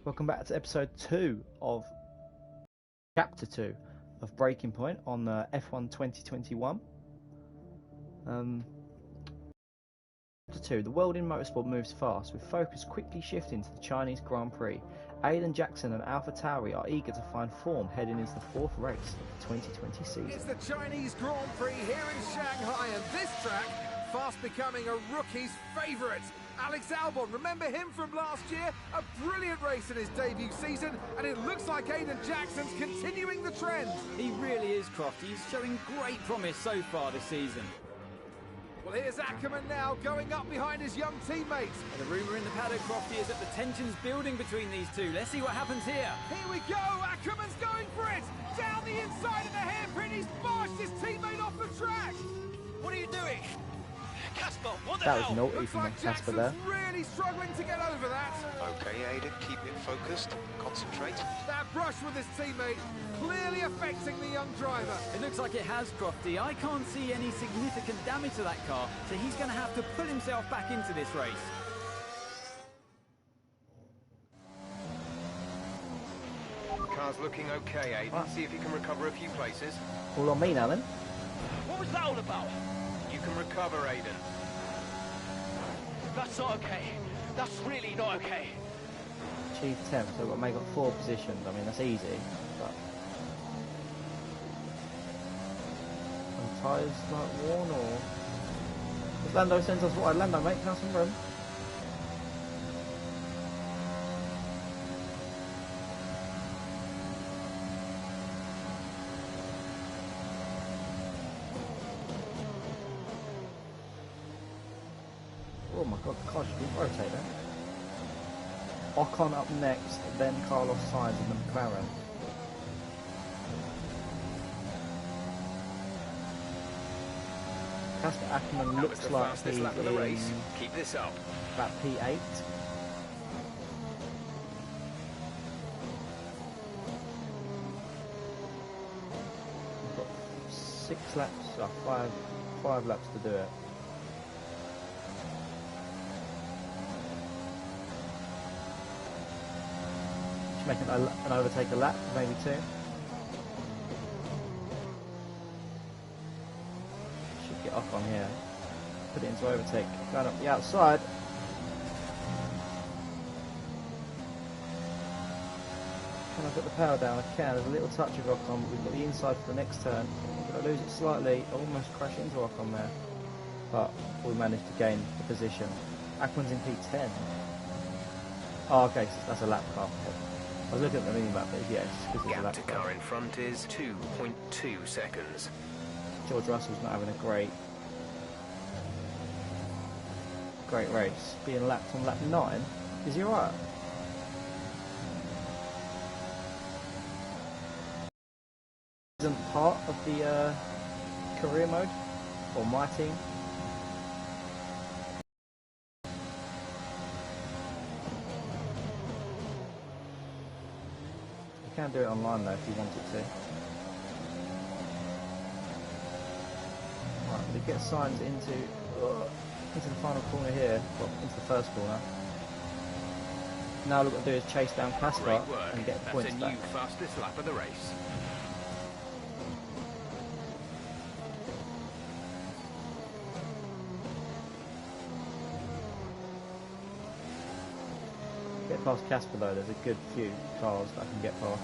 Welcome back to episode 2 of chapter 2 of Breaking Point on F1 2021. Chapter 2, the world in motorsport moves fast, with focus quickly shifting to the Chinese Grand Prix. Aiden Jackson and AlphaTauri are eager to find form heading into the fourth race of the 2020 season. It's the Chinese Grand Prix here in Shanghai, and this track fast becoming a rookie's favourite. Alex Albon, remember him from last year? A brilliant race in his debut season, and it looks like Aiden Jackson's continuing the trend. He really is, Croft. He's showing great promise so far this season. Well, here's Ackerman now, going up behind his young teammates. And the rumour in the paddock, Crofty, is that the tension's building between these two. Let's see what happens here. Here we go, Ackerman's going for it! Down the inside of the hairpin, he's marched his teammate off the track! What are you doing? Casper, what the That hell? was naughty Looks from like Casper Jackson's there. really struggling to get over that. Okay, Aiden, keep it focused, concentrate. That brush with his teammate clearly affecting the young driver. It looks like it has, Crofty. I can't see any significant damage to that car, so he's going to have to pull himself back into this race. Car's looking okay, Aiden. Right. See if you can recover a few places. All on me now then. What was that all about? You can recover, Aiden. That's not okay. That's really not okay. Achieve 10, so we've got to make up 4 positions. I mean, that's easy, but... Are tyres like worn or... Does Lando send us wide? Lando, mate, can I have some room? Oh my god, the car should be rotating. Ocon up next, then Carlos Sainz and the McLaren. Casper Ackerman That was looks the like fastest he's lap of the in race. Keep this up. about P8. We've got 6 laps, five laps to do it. Should make an overtake a lap, maybe 2. Should get off on here. Put it into overtake. Going up the outside. Can I put the power down? I can. There's a little touch of Ocon, but we've got the inside for the next turn. If I lose it slightly, I almost crash into Ocon there. But we managed to gain the position. Ackerman's in P10. Oh, okay, so that's a lap car. I was looking at the mini map, but yeah, it's because it's a Gap lap to car. car in front is 2.2 seconds. George Russell's not having a great race. Being lapped on lap 9. Is he alright? Isn't part of the career mode or my team. You can do it online though if you wanted to. Right, but it gets Sainz into the final corner here, well, into the first corner. Now all we've got to do is chase down Casper Great work. and get the That's points a new back. fastest lap of the race. Get past Casper though, there's a good few cars that I can get past.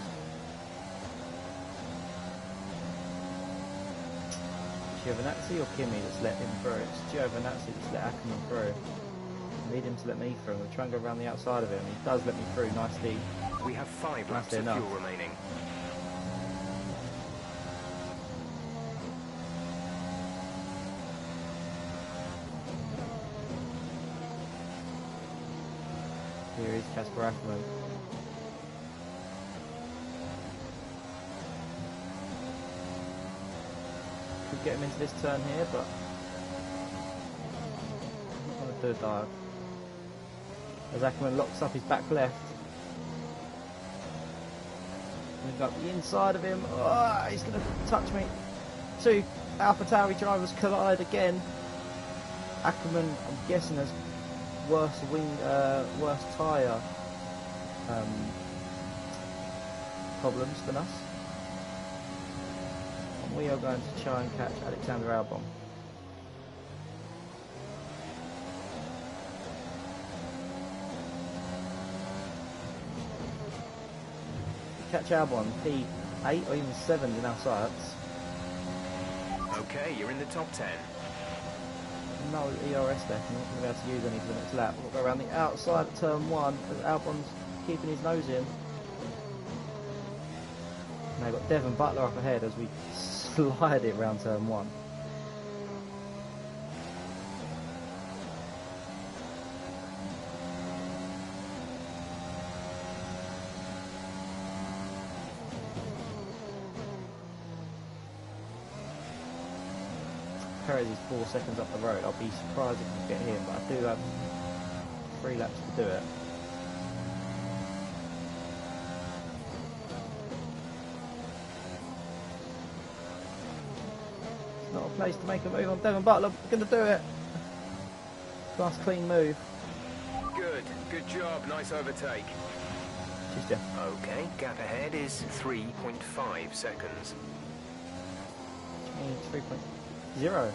Giovinazzi or Kimi that's let him through? It's Giovinazzi that's let Ackerman through. I need him to let me through. We'll try and go around the outside of him. He does let me through nicely. We have 5 laps Nicely of enough. fuel remaining. Here is Casper Ackerman. Could get him into this turn here, but I'm not going to do a dive. As Ackerman locks up his back left. We've got the inside of him. Oh, he's going to touch me. 2 AlphaTauri drivers collide again. Ackerman, I'm guessing, has worse tyre problems than us. And we are going to try and catch Alexander Albon. Catch Albon, P8 or even 7 in our sights. Okay, you're in the top 10. No ERS there, I'm not going to be able to use any for the next lap. We'll go around the outside of turn 1 as Albon's keeping his nose in. Now we've got Devon Butler up ahead as we slide it around turn 1. Perez is 4 seconds up the road. I'll be surprised if we get him, but I do have 3 laps to do it. It's not a place to make a move on Devon Butler. We're going to do it. Nice clean move. Good job, nice overtake. Cheers, Jeff. Okay, gap ahead is 3.5 seconds. 3.0. I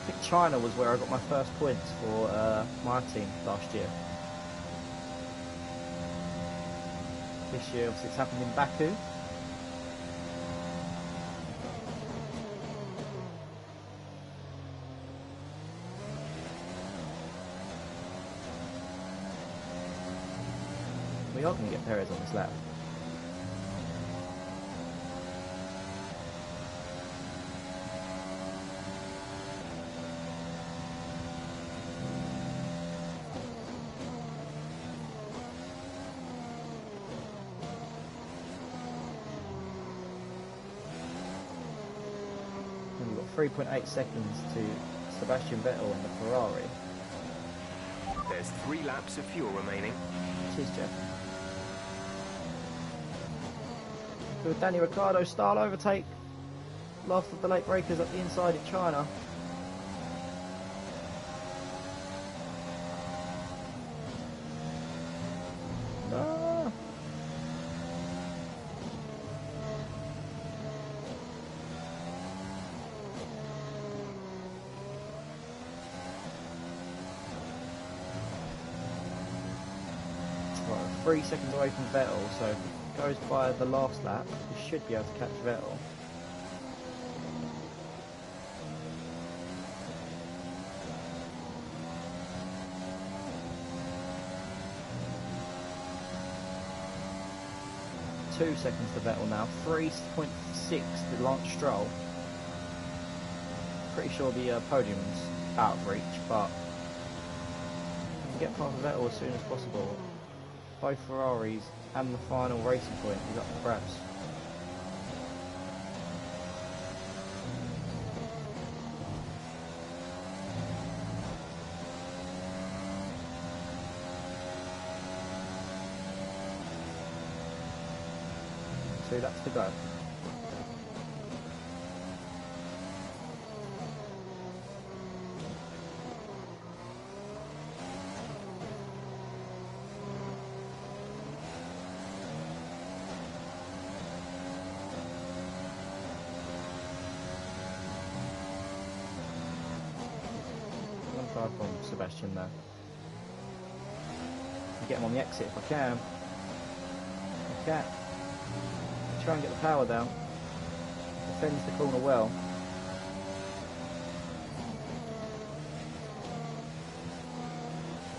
think China was where I got my first points for my team last year. This year, obviously, it's happened in Baku. We are going to get Perez on this lap. And we've got 3.8 seconds to Sebastian Vettel in the Ferrari. There's 3 laps of fuel remaining. Cheers, Jeff. To a Danny Ricciardo style overtake. Last of the late breakers at the inside of China. No. Right, 3 seconds away from Vettel, so if it goes by the last lap, we should be able to catch Vettel. Two seconds to Vettel now, 3.6 to Lance Stroll. Pretty sure the podium's out of reach, but we can get past Vettel as soon as possible. Both Ferraris and the final racing point is up for grabs. So that's to go. From Sebastian there. Get him on the exit if I can. Okay. Try and get the power down. Defends the corner well.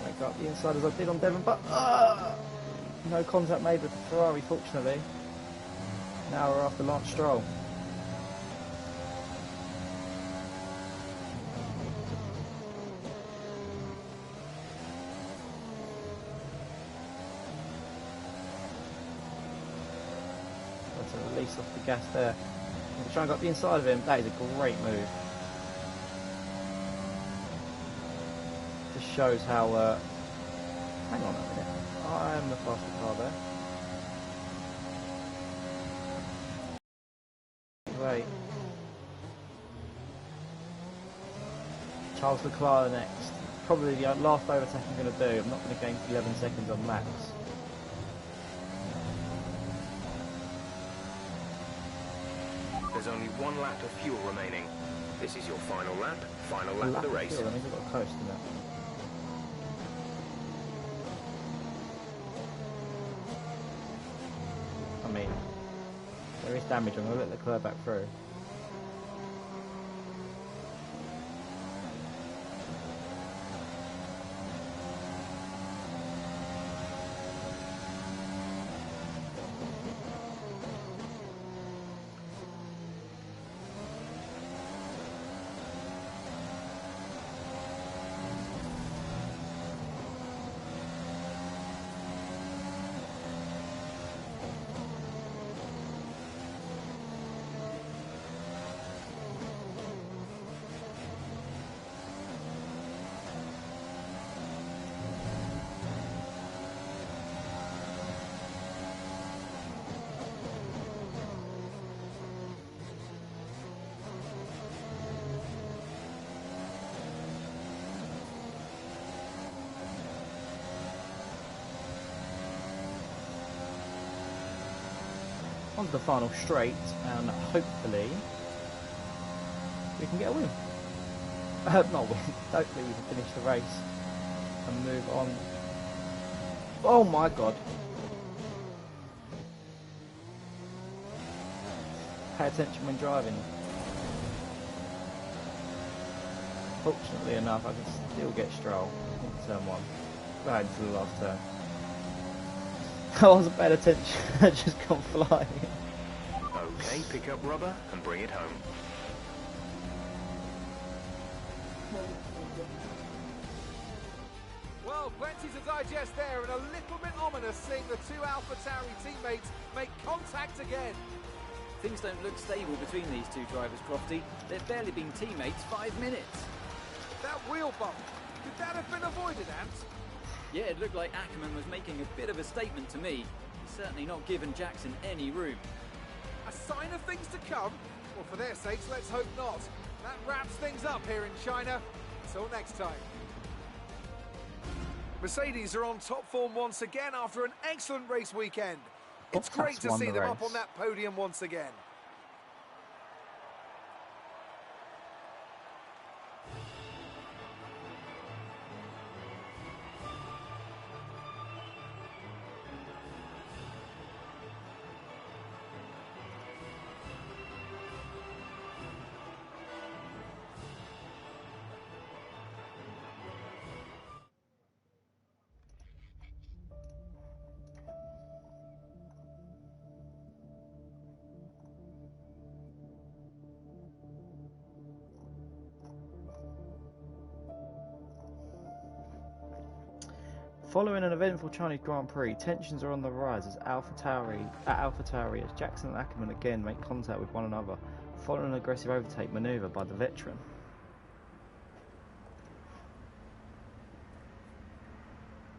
Make up the inside as I did on Devon, but no contact made with the Ferrari, fortunately. Now we're after Lance Stroll. Release off the gas there. We'll try and go up the inside of him. That is a great move. Just shows how. Hang on a minute. I'm the faster car there. Wait. Charles Leclerc next. Probably the last overtake I'm going to do. I'm not going to gain 11 seconds on Max. There's only 1 lap of fuel remaining. This is your final lap of the race. That means I've got a coast in that. I mean, there is damage. I'm going to let Leclerc back through. On to the final straight, and hopefully we can get a win. Not win, hopefully we can finish the race and move on. Oh my god. Pay attention when driving. Fortunately enough, I can still get Stroll into turn 1. Right into the last turn. I wasn't paying attention, I just gone flying. Okay, pick up rubber and bring it home. Well, plenty to digest there, and a little bit ominous seeing the two AlphaTauri teammates make contact again. Things don't look stable between these two drivers, Crofty. They've barely been teammates 5 minutes. That wheel bump, could that have been avoided, Ant? Yeah, it looked like Ackerman was making a bit of a statement to me. He's certainly not given Jackson any room. A sign of things to come? Well, for their sakes, let's hope not. That wraps things up here in China. Until next time. Mercedes are on top form once again after an excellent race weekend. It's great to see them up on that podium once again. Following an eventful Chinese Grand Prix, tensions are on the rise at AlphaTauri as Jackson and Ackerman again make contact with one another, following an aggressive overtake manoeuvre by the veteran.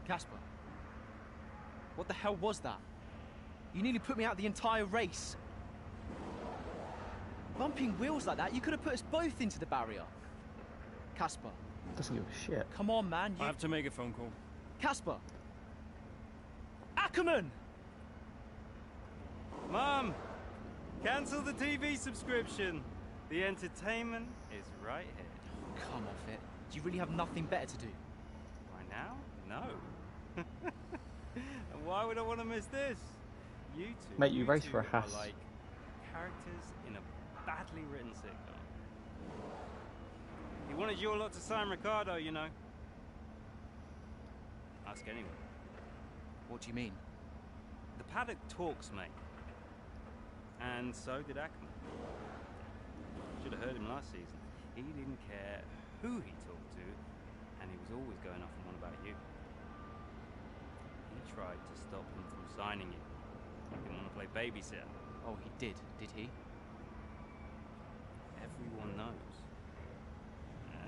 Casper, what the hell was that? You nearly put me out the entire race. Bumping wheels like that, you could have put us both into the barrier. Casper. Doesn't give a shit. Come on, man. I have to make a phone call. Casper! Ackerman! Mom! Cancel the TV subscription. The entertainment is right here. Come off it. Do you really have nothing better to do? Right now? No. And why would I want to miss this? You two, Mate, you race for a Haas. Are like characters in a badly written sitcom. He wanted your lot to sign Ricardo, you know. Ask anyone. What do you mean? The paddock talks, mate. And so did Ackerman. Should have heard him last season. He didn't care who he talked to, and he was always going off on one about you. He tried to stop him from signing you. He didn't want to play babysitter. Oh, he did he? Everyone knows.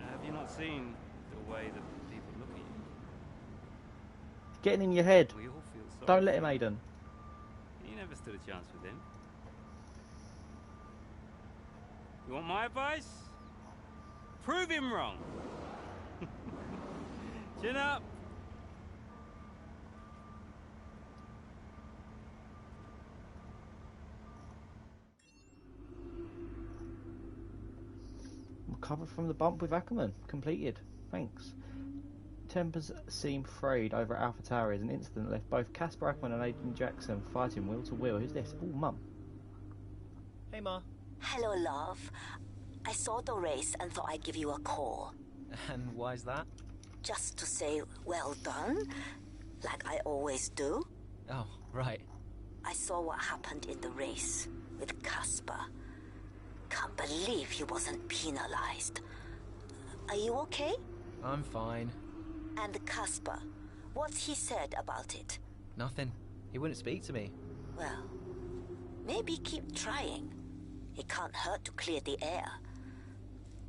Have you not seen the way that people look at you? Getting in your head. We all feel sorry. Don't let him, Aiden. You never stood a chance with him. You want my advice? Prove him wrong. Chin up! Recovered from the bump with Ackerman. Completed. Thanks. Tempers seem frayed over at Alpha Tower as an incident left both Casper Ackerman and Aiden Jackson fighting wheel to wheel. Who's this? Oh, Mum. Hey, Ma. Hello, love. I saw the race and thought I'd give you a call. And why's that? Just to say well done, like I always do. Oh, right. I saw what happened in the race with Casper. Can't believe he wasn't penalized. Are you okay? I'm fine. And Casper, what's he said about it? Nothing. He wouldn't speak to me. Well, maybe keep trying. It can't hurt to clear the air.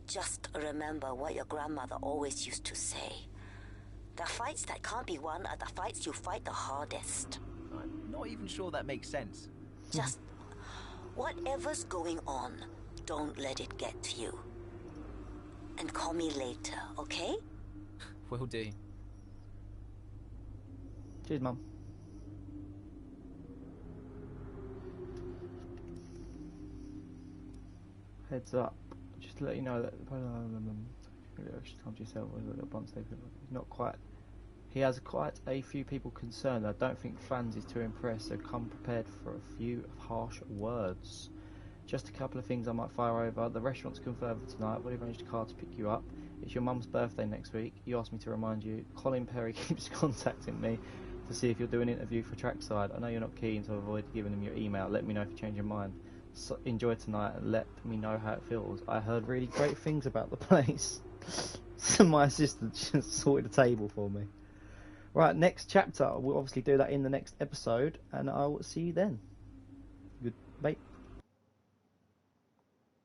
Just remember what your grandmother always used to say. The fights that can't be won are the fights you fight the hardest. I'm not even sure that makes sense. Just whatever's going on, don't let it get to you. And call me later, okay? Will do. Cheers, Mum. Heads up. Just to let you know that come to yourself he's not quite. He has quite a few people concerned. I don't think Flans is too impressed, so come prepared for a few harsh words. Just a couple of things I might fire over. The restaurant's confirmed for tonight. We've arranged a car to pick you up. It's your mum's birthday next week. You asked me to remind you. Colin Perry keeps contacting me to see if you'll do an interview for Trackside. I know you're not keen, to avoid giving him your email. Let me know if you change your mind. So enjoy tonight and let me know how it feels. I heard really great things about the place. So my assistant just sorted a table for me. Right, next chapter. We'll obviously do that in the next episode, and I will see you then. Goodbye.